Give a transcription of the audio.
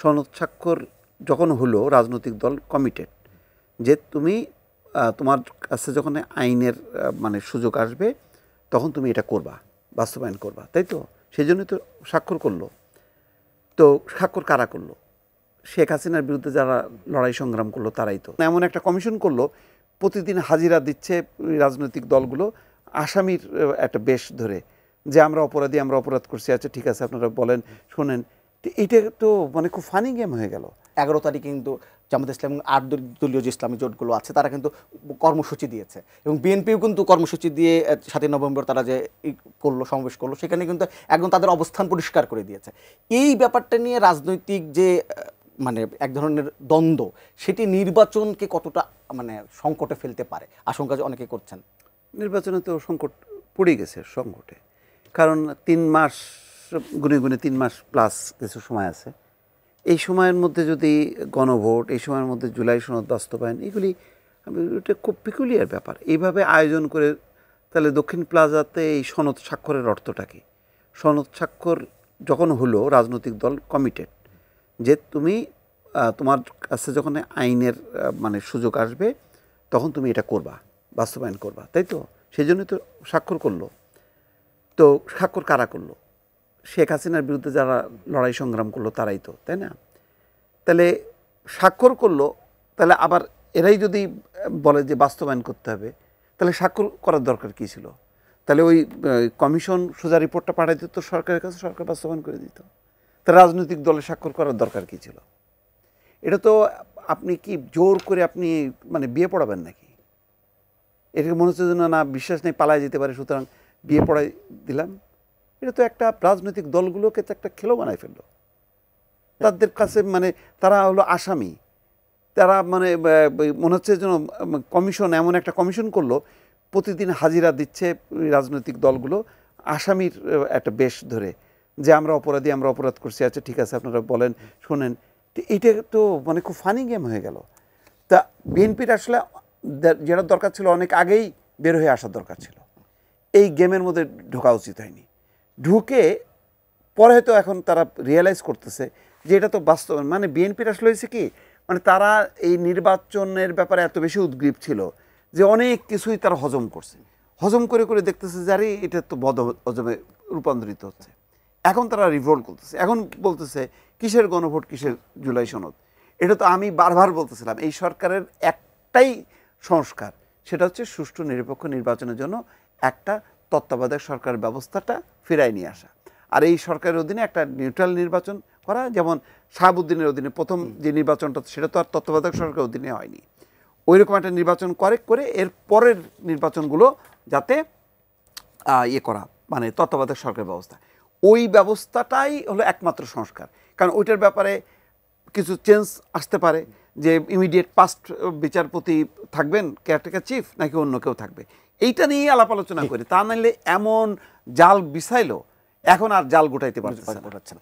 সনদ স্বাক্ষর যখন হলো রাজনৈতিক দল কমিটেড যে তুমি তোমার কাছে যখন আইনের মানে সুযোগ আসবে তখন তুমি এটা করবা, বাস্তবায়ন করবা, তাই তো? সেই জন্যই তো স্বাক্ষর করলো। তো স্বাক্ষর কারা করলো? শেখ হাসিনার বিরুদ্ধে যারা লড়াই সংগ্রাম করলো তারাই তো। এমন একটা কমিশন করলো, প্রতিদিন হাজিরা দিচ্ছে রাজনৈতিক দলগুলো আসামির একটা বেশ ধরে, যে আমরা অপরাধী, আমরা অপরাধ করছি, আচ্ছা ঠিক আছে আপনারা বলেন, শোনেন। এইটা তো মানে খুব ফানি গেম হয়ে গেল। 11 তারিখে কিন্তু জামাত ইসলাম এবং 8 দলীয় যে ইসলামী জোটগুলো আছে তারা কিন্তু কর্মসূচি দিয়েছে, এবং বিএনপিও কিন্তু কর্মসূচি দিয়ে 7 নভেম্বর তারা যে করলো, সমাবেশ করলো, সেখানে কিন্তু একদম তাদের অবস্থান পরিষ্কার করে দিয়েছে। এই ব্যাপারটা নিয়ে রাজনৈতিক যে মানে এক ধরনের দ্বন্দ্ব, সেটি নির্বাচনকে কতটা মানে সংকটে ফেলতে পারে আশঙ্কা অনেকে করছেন। নির্বাচনে তো সংকট পড়ে গেছে সংকটে, কারণ 3 মাস গুনে গুনে 3 মাস প্লাস কিছু সময় আছে। এই সময়ের মধ্যে যদি গণভোট, এই সময়ের মধ্যে জুলাই সনদ বাস্তবায়ন, এগুলি এটা খুব পিকুলিয়ার ব্যাপার। এইভাবে আয়োজন করে তাহলে দক্ষিণ প্লাজাতে এই সনদ স্বাক্ষরের অর্থটা কি? সনদ স্বাক্ষর যখন হলো রাজনৈতিক দল কমিটেড যে তুমি তোমার কাছে যখন আইনের মানে সুযোগ আসবে তখন তুমি এটা করবা, বাস্তবায়ন করবা, তাই তো? সেই জন্যই তো স্বাক্ষর করলো। তো স্বাক্ষর কারা করলো? শেখ হাসিনার বিরুদ্ধে যারা লড়াই সংগ্রাম করলো তারাই তো, তাই না? তাহলে স্বাক্ষর করলো, তাহলে আবার এরাই যদি বলে যে বাস্তবায়ন করতে হবে, তাহলে স্বাক্ষর করার দরকার কী ছিল? তাহলে ওই কমিশন সোজা রিপোর্টটা পাঠিয়ে দিত সরকারের কাছে, সরকার বাস্তবায়ন করে দিত। তা রাজনৈতিক দলে স্বাক্ষর করার দরকার কী ছিল? এটা তো আপনি কি জোর করে আপনি মানে বিয়ে পড়াবেন নাকি? এটাকে মনে হচ্ছে যেন না বিশ্বাস নেই, পালায় যেতে পারে, সুতরাং বিয়ে পড়াই দিলাম। এটা তো একটা রাজনৈতিক দলগুলোকে তো একটা খেলো বানায় ফেললো। তাদের কাছে মানে তারা হলো আসামি, তারা মানে মনে হচ্ছে যেন কমিশন, এমন একটা কমিশন করলো, প্রতিদিন হাজিরা দিচ্ছে রাজনৈতিক দলগুলো আসামির একটা বেশ ধরে, যে আমরা অপরাধী, আমরা অপরাধ করছি, আচ্ছা ঠিক আছে আপনারা বলেন, শোনেন। এইটা তো মানে খুব ফানি গেম হয়ে গেল। তা বিএনপির আসলে যেটা দরকার ছিল অনেক আগেই বের হয়ে আসার দরকার ছিল, এই গেমের মধ্যে ঢোকা উচিত হয়নি। ঢুকে পরে হয়তো এখন তারা রিয়েলাইজ করতেছে যে এটা তো বাস্তব। মানে বিএনপির আসলে হয়েছে কি, মানে তারা এই নির্বাচনের ব্যাপারে এত বেশি উদ্গ্রীব ছিল যে অনেক কিছুই তারা হজম করছে, হজম করে করে দেখতেছে যে আরে এটা তো বদ হজমে রূপান্তরিত হচ্ছে। এখন তারা রিভোল্ট করতেছে, এখন বলতেছে কিসের গণভোট, কিসের জুলাই সনদ। এটা তো আমি বারবার বলতেছিলাম, এই সরকারের একটাই সংস্কার, সেটা হচ্ছে সুষ্ঠু নিরপেক্ষ নির্বাচনের জন্য একটা তত্ত্বাবধায়ক সরকার ব্যবস্থাটা ফিরাই নিয়ে আসা। আর এই সরকারের অধীনে একটা নিউট্রাল নির্বাচন করা, যেমন শাহাবুদ্দিনের অধীনে প্রথম যে নির্বাচনটা, সেটা তো আর তত্ত্বাবধায়ক সরকারের অধীনে হয়নি। ওই রকম একটা নির্বাচন করে এর পরের নির্বাচনগুলো যাতে ইয়ে করা, মানে তত্ত্বাবধায়ক সরকার ব্যবস্থা, ওই ব্যবস্থাটাই হলো একমাত্র সংস্কার। কারণ ওইটার ব্যাপারে কিছু চেঞ্জ আসতে পারে, যে ইমিডিয়েট পাস্ট বিচারপতি থাকবেন, কেয়ারটেকার চিফ, নাকি অন্য কেউ থাকবে, এইটা নিয়েই আলাপ আলোচনা করি। তা নাহলে এমন জাল বিছাইলো, এখন আর জাল গোটাইতে পারছে না।